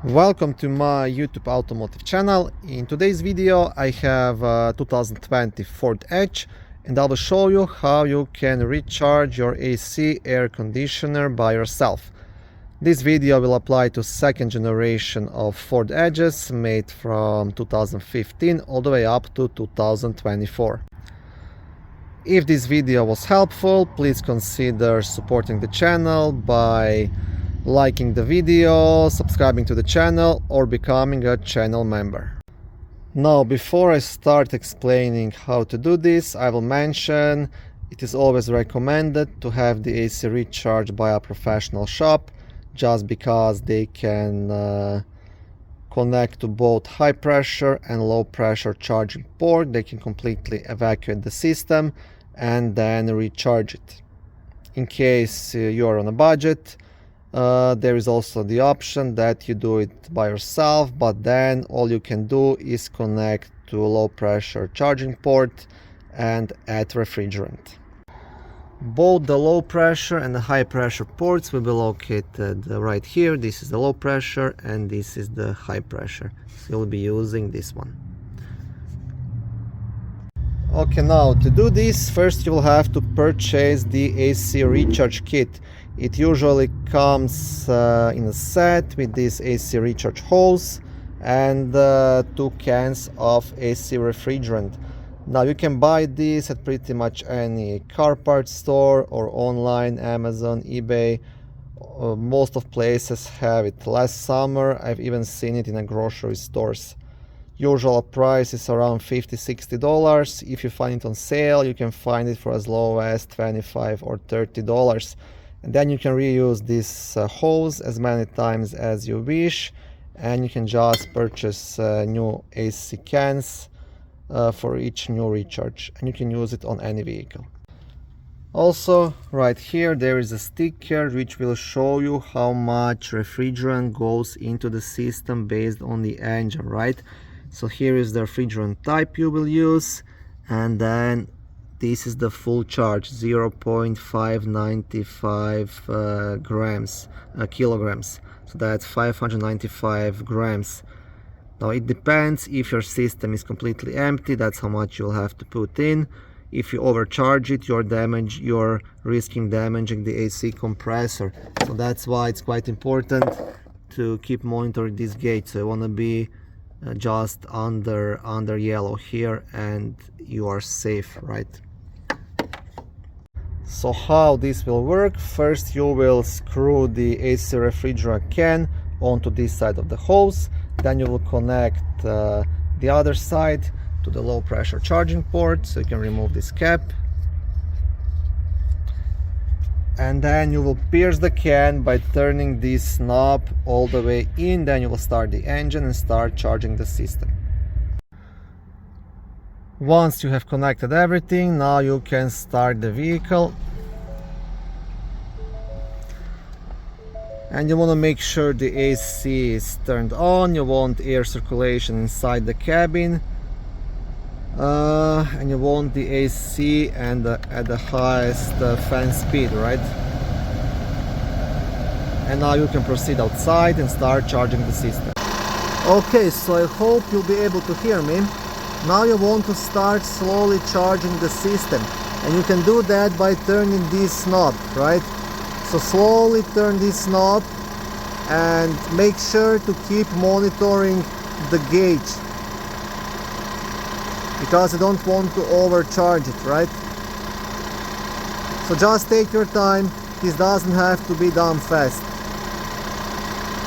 Welcome to my YouTube automotive channel. In today's video I have a 2020 Ford Edge and I will show you how you can recharge your AC air conditioner by yourself. This video will apply to second generation of Ford Edges made from 2015 all the way up to 2024. If this video was helpful, please consider supporting the channel by liking the video, subscribing to the channel, or becoming a channel member. Now, before I start explaining how to do this, I will mention it is always recommended to have the AC recharged by a professional shop, just because they can connect to both high pressure and low pressure charging port. They can completely evacuate the system and then recharge it. In case you are on a budget, there is also the option that you do it by yourself, but then all you can do is connect to a low pressure charging port and add refrigerant. Both the low pressure and the high pressure ports will be located right here. This is the low pressure and this is the high pressure. So you'll be using this one. Okay, now to do this, first you will have to purchase the AC recharge kit. It usually comes in a set with this AC recharge hose and 2 cans of AC refrigerant. Now you can buy this at pretty much any car parts store or online, Amazon, eBay. Most of places have it. Last summer I've even seen it in a grocery stores. Usual price is around $50–60. If you find it on sale, you can find it for as low as $25 or $30. And then you can reuse this hose as many times as you wish, and you can just purchase new AC cans for each new recharge, and you can use it on any vehicle. Also, right here there is a sticker which will show you how much refrigerant goes into the system based on the engine, right? So here is the refrigerant type you will use, and then this is the full charge, 0.595 kilograms. So that's 595 grams. Now it depends. If your system is completely empty, that's how much you'll have to put in. If you overcharge it, you're risking damaging the AC compressor. So that's why it's quite important to keep monitoring this gauge. So you want to be just under yellow here and you are safe, right? So how this will work: first you will screw the AC refrigerant can onto this side of the hose, then you will connect the other side to the low pressure charging port, so you can remove this cap, and then you will pierce the can by turning this knob all the way in. Then you will start the engine and start charging the system. Once you have connected everything, now you can start the vehicle. And you want to make sure the AC is turned on. You want air circulation inside the cabin. And you want the AC and at the highest fan speed, right? And now you can proceed outside and start charging the system. Okay, so I hope you'll be able to hear me. Now you want to start slowly charging the system, and you can do that by turning this knob, right? So slowly turn this knob and make sure to keep monitoring the gauge, because you don't want to overcharge it, right? So just take your time. This doesn't have to be done fast.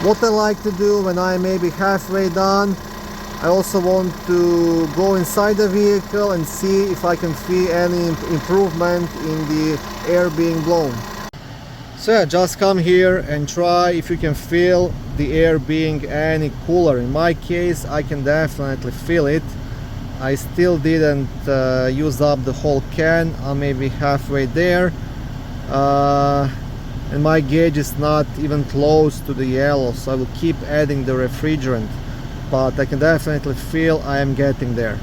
What I like to do when I'm maybe halfway done, I also want to go inside the vehicle and see if I can feel any improvement in the air being blown. So yeah, just come here and try if you can feel the air being any cooler. In my case, I can definitely feel it. I still didn't use up the whole can. I'm maybe halfway there. And my gauge is not even close to the yellow, so I will keep adding the refrigerant. But I can definitely feel I am getting there.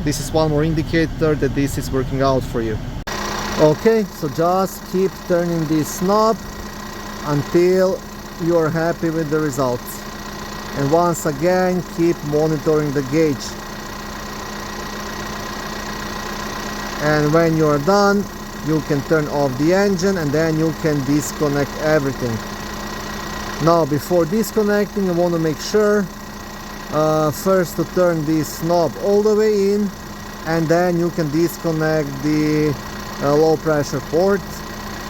This is one more indicator that this is working out for you. Okay, so just keep turning this knob until you are happy with the results. And once again, keep monitoring the gauge. And when you're done, you can turn off the engine and then you can disconnect everything. Now, before disconnecting, I want to make sure first to turn this knob all the way in, and then you can disconnect the low pressure port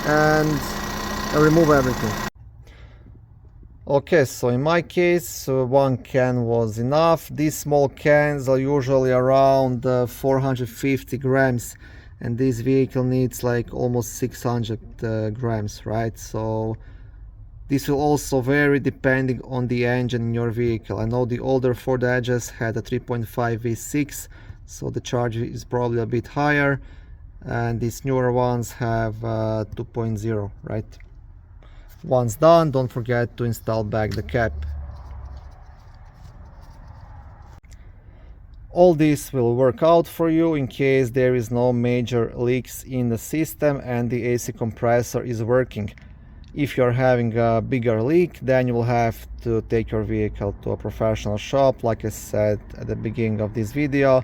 and remove everything. Okay, so in my case, one can was enough. These small cans are usually around 450 grams, and this vehicle needs like almost 600 grams, right? So this will also vary depending on the engine in your vehicle. I know the older Ford Edges had a 3.5 V6, so the charge is probably a bit higher, and these newer ones have 2.0, right? Once done, don't forget to install back the cap. All this will work out for you in case there is no major leaks in the system and the AC compressor is working. If you're having a bigger leak, then you will have to take your vehicle to a professional shop. Like I said at the beginning of this video,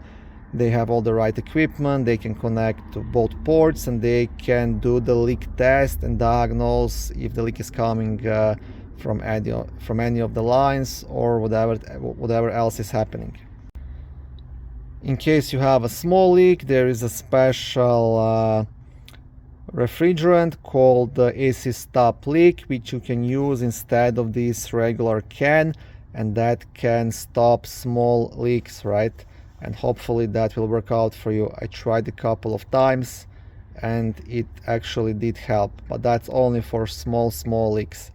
they have all the right equipment, they can connect to both ports, and they can do the leak test and diagnose if the leak is coming from any of the lines or whatever else is happening. In case you have a small leak, there is a special refrigerant called the AC stop leak, which you can use instead of this regular can, and that can stop small leaks, right? And hopefully that will work out for you. I tried a couple of times and it actually did help, but that's only for small leaks.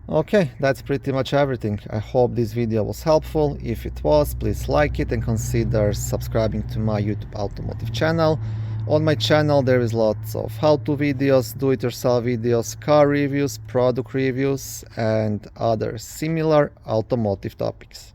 Okay, that's pretty much everything. I hope this video was helpful. If it was, please like it and consider subscribing to my YouTube automotive channel. On my channel there is lots of how-to videos, do-it-yourself videos, car reviews, product reviews, and other similar automotive topics.